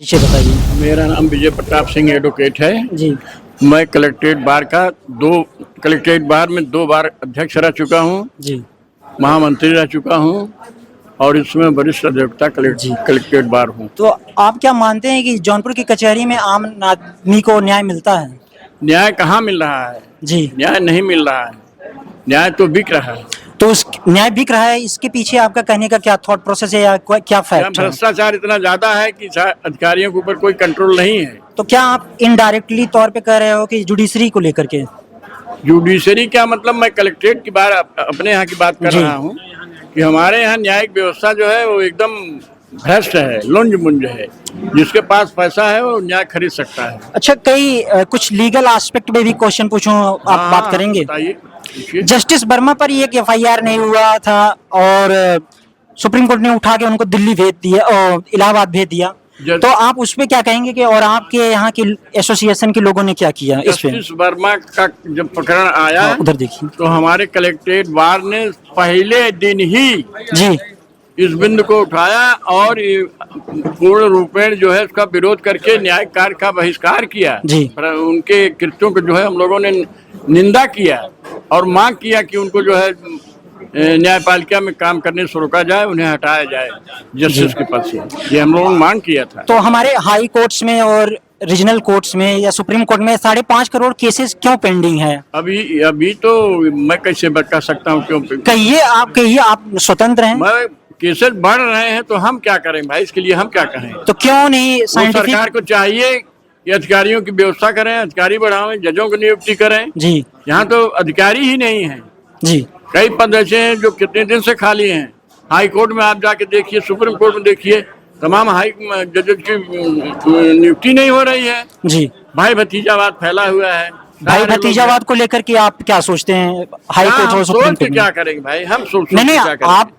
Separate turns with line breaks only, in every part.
पीछे बताइए।
मेरा नाम विजय प्रताप सिंह एडवोकेट है।
जी।
मैं कलेक्ट्रेट बार का कलेक्ट्रेट बार में 2 बार अध्यक्ष रह चुका हूँ,
जी।
महामंत्री रह चुका हूँ और इसमें वरिष्ठ अधिवक्ता
जी।
कलेक्ट्रेट बार हूँ।
तो आप क्या मानते हैं कि जौनपुर की कचहरी में आम आदमी को न्याय मिलता है?
न्याय कहाँ मिल रहा है?
जी।
न्याय नहीं मिल रहा है, न्याय तो बिक रहा है।
तो उस न्याय बिक रहा है, इसके पीछे आपका कहने का क्या थॉट प्रोसेस है या क्या
क्या
फैक्ट है?
भ्रष्टाचार इतना ज्यादा है कि अधिकारियों के ऊपर कोई कंट्रोल नहीं है।
तो क्या आप इनडायरेक्टली तौर पे कह रहे हो कि जुडिशरी को लेकर के?
जुडिशरी क्या मतलब, मैं कलेक्ट्रेट की बार अपने यहाँ की बात कर
जी।
रहा हूँ कि हमारे यहाँ न्यायिक व्यवस्था जो है वो एकदम भ्रष्ट है, लुंज मुंज है। जिसके पास पैसा है वो न्याय खरीद सकता है।
अच्छा, कुछ लीगल एस्पेक्ट में भी क्वेश्चन पूछूं, आप बात
हाँ,
करेंगे?
बताइए, पूछिए।
जस्टिस वर्मा पर एक एफआईआर नहीं हुआ था और सुप्रीम कोर्ट ने उठा के उनको दिल्ली भेज दिया और इलाहाबाद भेज दिया।
जस-
तो आप उस पे क्या कहेंगे कि और आपके यहाँ की एसोसिएशन के लोगों ने क्या किया इस पे?
जस्टिस वर्मा का जब प्रकरण आया
हाँ, उधर देखिए।
तो हमारे कलेक्ट्रेट बार ने पहले दिन ही
जी।
इस बिंदु को उठाया और ये पूर्ण रूपेण जो है उसका विरोध करके न्यायिक कार्य का बहिष्कार किया।
जी।
उनके कृत्यों को जो है हम लोगों ने निंदा किया और मांग किया कि उनको जो है न्यायपालिका में काम करने से रोका जाए, उन्हें हटाया जाए जस्टिस के पद से। ये हम लोगों ने मांग किया था।
तो हमारे हाई कोर्ट्स में और रीजनल कोर्ट्स में या सुप्रीम कोर्ट में 5.5 करोड़ केसेस क्यों पेंडिंग है?
अभी तो मैं कैसे बता सकता हूँ क्यों?
कहिए, आप स्वतंत्र हैं।
मैं केसेस बढ़ रहे हैं तो हम क्या करें भाई, इसके लिए हम क्या करें?
तो क्यों नहीं
वो
साइंटिफिक?
सरकार को चाहिए कि अधिकारियों की व्यवस्था करें, अधिकारी बढ़ावें, जजों की नियुक्ति करें।
जी।
यहाँ तो अधिकारी ही नहीं है।
जी।
कई पद ऐसे हैं जो कितने दिन से खाली हैं। हाई कोर्ट में आप जाके देखिए, सुप्रीम कोर्ट में देखिए, तमाम हाई जजेस की नियुक्ति नहीं हो रही है।
जी।
भाई भतीजावाद फैला हुआ है।
भाई भतीजावाद को लेकर के आप क्या सोचते हैं हाई कोर्ट और सुप्रीम
सोच के
कोर्ट
क्या
में?
करेंगे भाई, हम सोच
नहीं
के
नहीं,
क्या करेंगे?
आप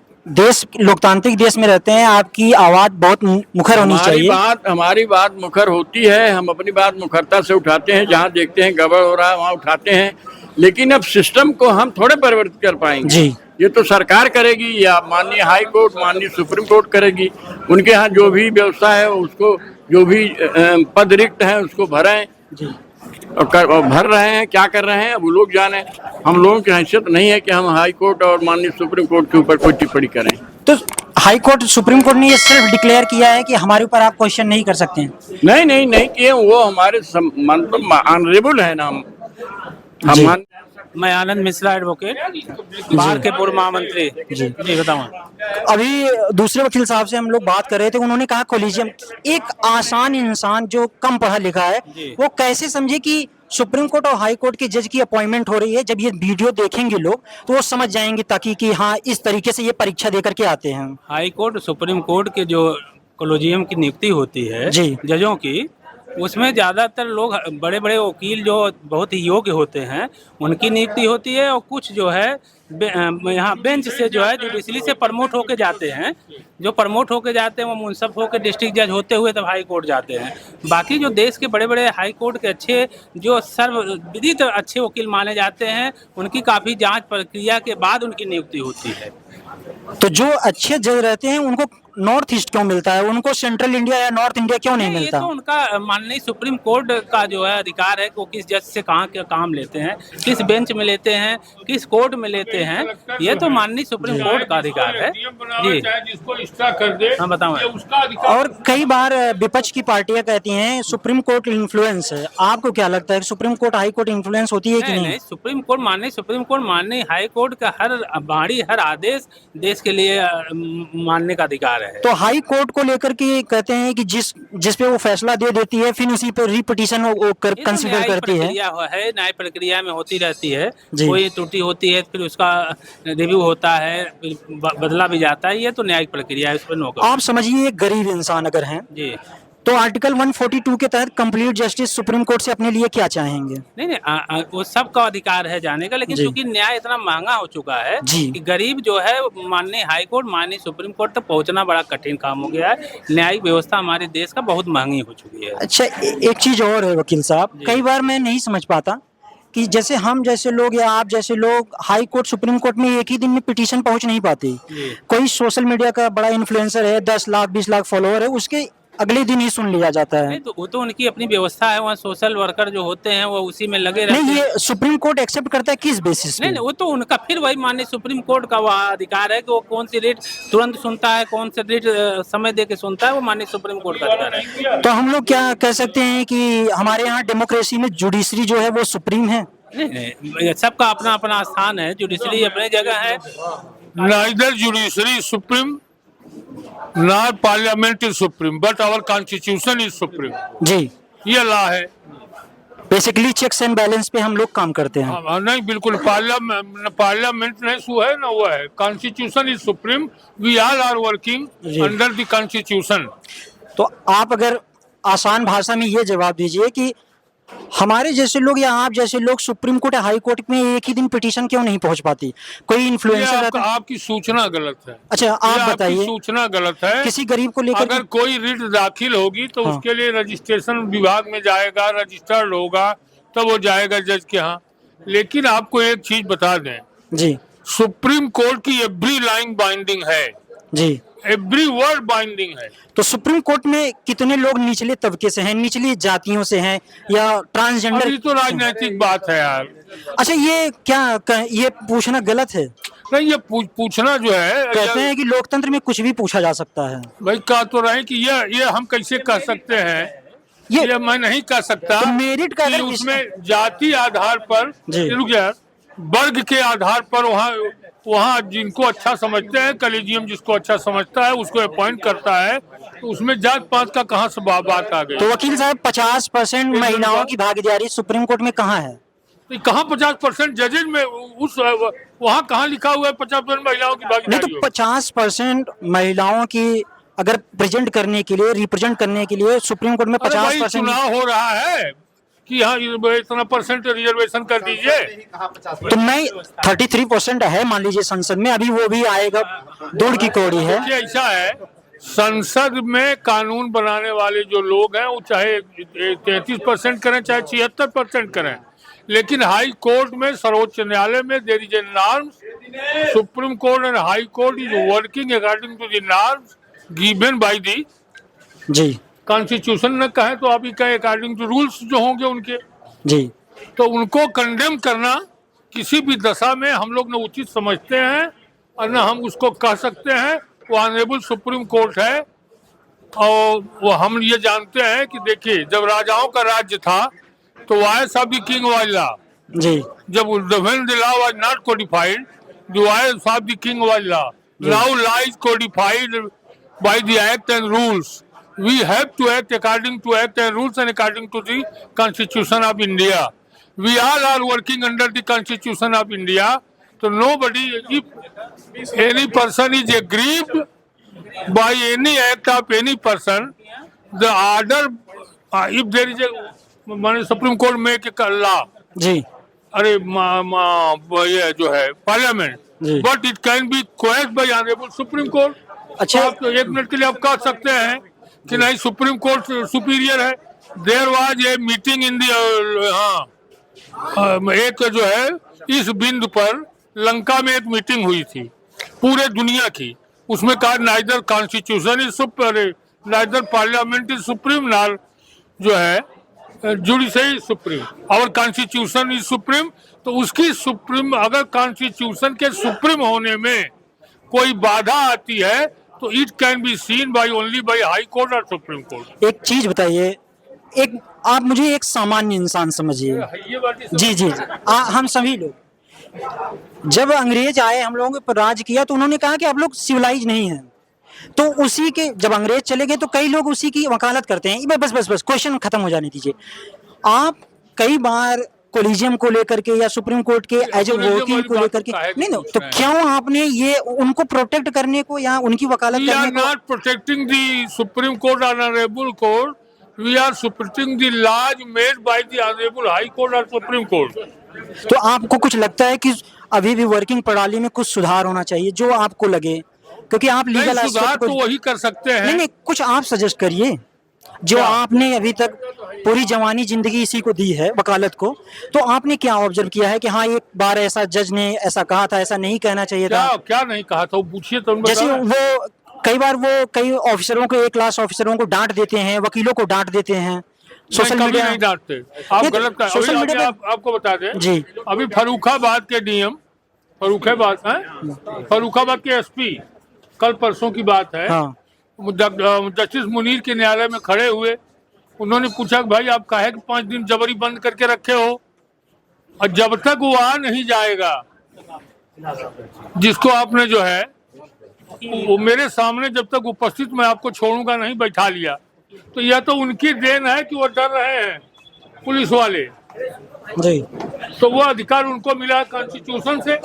लोकतांत्रिक देश में रहते हैं, आपकी आवाज बहुत मुखर होनी चाहिए।
हमारी बात मुखर होती है, हम अपनी बात मुखरता से उठाते हैं। जहाँ देखते हैं गड़बड़ हो रहा है वहाँ उठाते हैं, लेकिन अब सिस्टम को हम थोड़े परिवर्तित कर पाएंगे।
जी।
ये तो सरकार करेगी या माननीय हाई कोर्ट, माननीय सुप्रीम कोर्ट करेगी। उनके यहाँ जो भी व्यवस्था है उसको, जो भी पद रिक्त है उसको भरें।
जी।
और भर रहे हैं, क्या कर रहे हैं अब वो लोग जाने। हम लोगों की हैसियत नहीं है कि हम हाई कोर्ट और माननीय सुप्रीम कोर्ट के ऊपर कोई टिप्पणी करें।
तो हाई कोर्ट सुप्रीम कोर्ट ने ये सिर्फ डिक्लेयर किया है कि हमारे ऊपर आप क्वेश्चन नहीं कर सकते हैं।
नहीं नहीं नहीं किए, वो हमारे मतलब ऑनरेबल है ना। हम
जी।
मान
मैं आनंद मिश्रा एडवोकेट, बार के पूर्व महामंत्री। जी बताऊँ।
अभी दूसरे वकील साहब से हम लोग बात कर रहे थे, उन्होंने कहा कोलिजियम, एक आसान इंसान जो कम पढ़ा लिखा है
जी।
वो कैसे समझे कि सुप्रीम कोर्ट और हाई कोर्ट के जज की अपॉइंटमेंट हो रही है। जब ये वीडियो देखेंगे लोग तो वो समझ जाएंगे, ताकि कि हाँ इस तरीके से ये परीक्षा देकर के आते हैं।
हाई कोर्ट सुप्रीम कोर्ट के जो कोलिजियम की नियुक्ति होती है
जी।
जजों की, उसमें ज़्यादातर लोग बड़े बड़े वकील जो बहुत ही योग्य होते हैं उनकी नियुक्ति होती है, और कुछ जो है यहाँ बेंच से जो है जुडिशरी से प्रमोट होके जाते हैं। जो प्रमोट होके जाते हैं वो मुंसफ होके डिस्ट्रिक्ट जज होते हुए तब हाई कोर्ट जाते हैं। बाकी जो देश के बड़े बड़े हाई कोर्ट के अच्छे, जो सर्वविदित अच्छे वकील माने जाते हैं, उनकी काफ़ी जांच प्रक्रिया के बाद उनकी नियुक्ति होती है।
तो जो अच्छे जज रहते हैं उनको नॉर्थ ईस्ट क्यों मिलता है, उनको सेंट्रल इंडिया या नॉर्थ इंडिया क्यों नहीं
ये
मिलता?
तो उनका माननीय सुप्रीम कोर्ट का जो है अधिकार है कि वो किस जज से कहाँ के काम लेते हैं, किस बेंच में लेते हैं, किस कोर्ट में लेते हैं। ये तो माननीय सुप्रीम कोर्ट का अधिकार है। जी हाँ, बताऊँ।
और कई बार विपक्ष की पार्टियां कहती हैं सुप्रीम कोर्ट इन्फ्लुएंस है। आपको क्या लगता है supreme court high court influence होती है कि
नहीं
नहीं?
नहीं, सुप्रीम कोर्ट माननीय हाई कोर्ट का हर बाणी हर आदेश देश के लिए मानने का अधिकार है।
तो हाई कोर्ट को लेकर के कहते हैं कि जिस पे वो फैसला दे देती है फिर उसी पर रिपिटिशन
ये तो
कंसीडर
न्यायिक
करती है।
प्रक्रिया है, न्याय प्रक्रिया में होती रहती है।
जी।
कोई त्रुटि होती है फिर उसका रिव्यू होता है, फिर बदला भी जाता है। ये तो न्यायिक प्रक्रिया है, उस पर नो कमेंट।
आप समझिए एक गरीब इंसान अगर हैं
जी।
तो आर्टिकल 142 के तहत कंप्लीट जस्टिस सुप्रीम कोर्ट से अपने लिए क्या चाहेंगे?
नहीं नहीं, वो सबका अधिकार है जाने का, लेकिन
जी।
चूंकि न्याय इतना महंगा हो चुका है
जी।
कि गरीब जो है माननीय हाई कोर्ट, माननीय सुप्रीम कोर्ट तक पहुंचना बड़ा कठिन काम हो गया है। न्यायिक व्यवस्था हमारे देश का बहुत महंगी हो चुकी है।
अच्छा, एक चीज और है वकील साहब,
जी।
कई बार मैं नहीं समझ पाता कि जैसे हम जैसे लोग या आप जैसे लोग हाई कोर्ट सुप्रीम कोर्ट में एक ही दिन में पिटीशन पहुंच नहीं पाती।
जी।
कोई सोशल मीडिया का बड़ा इन्फ्लुएंसर है, 10 लाख 20 लाख फॉलोअर है, उसके अगले दिन ही सुन लिया जाता है।
नहीं तो वो तो उनकी अपनी व्यवस्था है, वहाँ सोशल वर्कर जो होते हैं वो उसी में लगे रहते
नहीं,
हैं।
ये सुप्रीम कोर्ट एक्सेप्ट करता है किस बेसिस
नहीं
पे?
नहीं, वो तो उनका फिर वही माननीय सुप्रीम कोर्ट का वह अधिकार है कि वो कौन सी रेट तुरंत सुनता है, कौन सी रेट समय दे के सुनता है, वो माननीय सुप्रीम कोर्ट का अधिकार है।
तो हम लोग क्या कह सकते हैं कि हमारे यहाँ डेमोक्रेसी में जुडिशरी जो है वो सुप्रीम है?
नहीं नहीं, सबका अपना अपना स्थान है, जुडिशरी अपनी जगह है।
Neither judiciary is supreme, nor parliament is supreme, but our constitution is supreme.
जी,
ये लॉ है।
बेसिकली चेक्स एंड बैलेंस पे हम लोग काम करते हैं।
हाँ, नहीं बिल्कुल, पार्लियामेंट नहीं सु है ना, वो है constitution is supreme. We all are working
जी।
Under the constitution.
तो आप अगर आसान भाषा में ये जवाब दीजिए कि हमारे जैसे लोग या आप जैसे लोग सुप्रीम कोर्ट या हाई कोर्ट में एक ही दिन पिटीशन क्यों नहीं पहुंच पाती? कोई इन्फ्लुएंसर रहता है?
आपकी सूचना गलत है।
अच्छा,
ये
आप
आपकी
बताइए,
सूचना गलत है।
किसी गरीब को लेकर
अगर कोई रिट दाखिल होगी तो
हाँ।
उसके लिए रजिस्ट्रेशन विभाग में जाएगा, रजिस्टर्ड होगा, तब वो जाएगा जज के यहाँ। लेकिन आपको एक चीज बता दें,
जी
सुप्रीम कोर्ट की एवरी लाइन बाइंडिंग है,
जी,
एवरी वर्ड बाइंडिंग है।
तो सुप्रीम कोर्ट में कितने लोग निचले तबके से हैं, निचली जातियों से हैं या ट्रांसजेंडर?
अभी तो राजनीतिक बात है यार।
अच्छा, ये ये पूछना गलत है?
नहीं, ये पूछना जो है,
कहते हैं कि लोकतंत्र में कुछ भी पूछा जा सकता है।
भाई कह तो रहे हैं कि ये हम कैसे कह सकते हैं, ये मैं नहीं कह सकता।
तो मेरिट का
कि
अगर
उसमें जाति आधार पर,
जी।
रुक यार, वर्ग के आधार पर वहाँ जिनको अच्छा समझते हैं, कॉलेजियम जिसको अच्छा समझता है उसको अपॉइंट करता है, तो उसमें जात पात का कहाँ से बात आ गई?
तो वकील साहब 50% महिलाओं की भागीदारी सुप्रीम कोर्ट में कहाँ है?
तो कहाँ 50% जजेज में, उस वहाँ कहाँ लिखा हुआ है 50% महिलाओं की
नहीं,
भागीदारी?
तो 50% महिलाओं की अगर प्रेजेंट करने के लिए, रिप्रेजेंट करने के लिए सुप्रीम कोर्ट में 50%
चुनाव हो रहा है कि हाँ इतना परसेंट रिजर्वेशन कर दीजिए।
तो नहीं, 33% है मान लीजिए संसद में, अभी वो भी आएगा, दूर की कौड़ी है।
देखिए, ऐसा है, संसद में कानून बनाने वाले जो लोग हैं वो चाहे 33% करें चाहे 76% करें, लेकिन हाई कोर्ट में, सर्वोच्च न्यायालय में there is a norms. Supreme court and high court is working according to the norms given by the
जी
कॉन्स्टिट्यूशन। न कहे तो आप ही कहे अकॉर्डिंग टू रूल्स जो होंगे उनके,
जी,
तो उनको कंडेम करना किसी भी दशा में हम लोग न उचित समझते हैं और न हम उसको कह सकते हैं। वो ऑनरेबल सुप्रीम कोर्ट है और वो हम ये जानते हैं कि देखिए, जब राजाओं का राज्य था तो voice of the king was law.
जी,
जब when the law was not codified, the voice of the king was law. Now law is codified by the act and rules. We have to act according to act and rules and according to the Constitution of India. We all are working under the Constitution of India. So nobody, if any person is aggrieved by any act of any person, the order, if there is a Supreme Court make a law,
जी,
अरे ये जो है parliament,
जी।
but it can be quashed by Honorable Supreme Court.
अच्छा,
आप तो 1 minute के लिए आप कह सकते हैं कि नहीं सुप्रीम कोर्ट सुपीरियर है। There was a meeting in the, एक जो है इस बिंदु पर लंका में एक मीटिंग हुई थी पूरे दुनिया की। उसमें कहा neither constitution is supreme, neither parliament is supreme, नार जो है जुडिशरी सुप्रीम, और कॉन्स्टिट्यूशन इज सुप्रीम। तो उसकी सुप्रीम, अगर कॉन्स्टिट्यूशन के सुप्रीम होने में कोई बाधा आती है तो it can be seen by only by high court और सुप्रीम कोर्ट।
एक चीज बताइए, एक आप मुझे एक सामान्य इंसान समझिए।
ये बात
जी जी जी, हम सभी लोग, जब अंग्रेज आए हम लोगों पर राज किया तो उन्होंने कहा कि आप लोग सिविलाइज नहीं हैं, तो उसी के जब अंग्रेज चले गए तो कई लोग उसी की वकालत करते हैं। बस बस बस क्वेश्चन खत्म हो जाने दीजिए। आप कई बार कोलिजियम को लेकर के या सुप्रीम कोर्ट के एज ए वकील को लेकर के, नहीं नहीं, तो क्यों आपने ये उनको प्रोटेक्ट करने को या उनकी वकालत करने को?
Not protecting the supreme court honourable court, we are supporting the laws made by the honourable high court और सुप्रीम कोर्ट।
तो आपको कुछ लगता है कि अभी भी वर्किंग प्रणाली में कुछ सुधार होना चाहिए, जो आपको लगे, क्योंकि आप लीगल
सुधार तो वही कर सकते हैं।
नहीं नहीं, कुछ आप सजेस्ट करिए जो आपने अभी तक पूरी जवानी जिंदगी इसी को दी है, वकालत को, तो आपने क्या ऑब्जर्व किया है कि हाँ एक बार ऐसा जज ने ऐसा कहा था, ऐसा नहीं कहना चाहिए था?
क्या नहीं कहा था, वो पूछिए तो
जैसे वो कई बार वो कई ऑफिसरों को, एक क्लास ऑफिसरों को डांट देते हैं, वकीलों को डांट देते हैं सोशल
कभी
मीडिया।
नहीं डांटते, आप
ये
गलत कर।
सोशल
अभी
मीडिया
आपको बता दें
जी।
अभी फर्रुखाबाद के डीएम, फर्रुखाबाद के एसपी, कल परसों की बात है,
हाँ
जस्टिस मुनीर के न्यायालय में खड़े हुए, उन्होंने पूछा कि भाई आप काहे 5 दिन जबरी बंद करके रखे हो, और जब तक वो आ नहीं जाएगा जिसको आपने जो है वो मेरे सामने जब तक उपस्थित मैं आपको छोड़ूंगा नहीं, बैठा लिया। तो यह तो उनकी देन है कि वो डर रहे हैं पुलिस वाले,
जी।
तो वो अधिकार उनको मिला कॉन्स्टिट्यूशन से।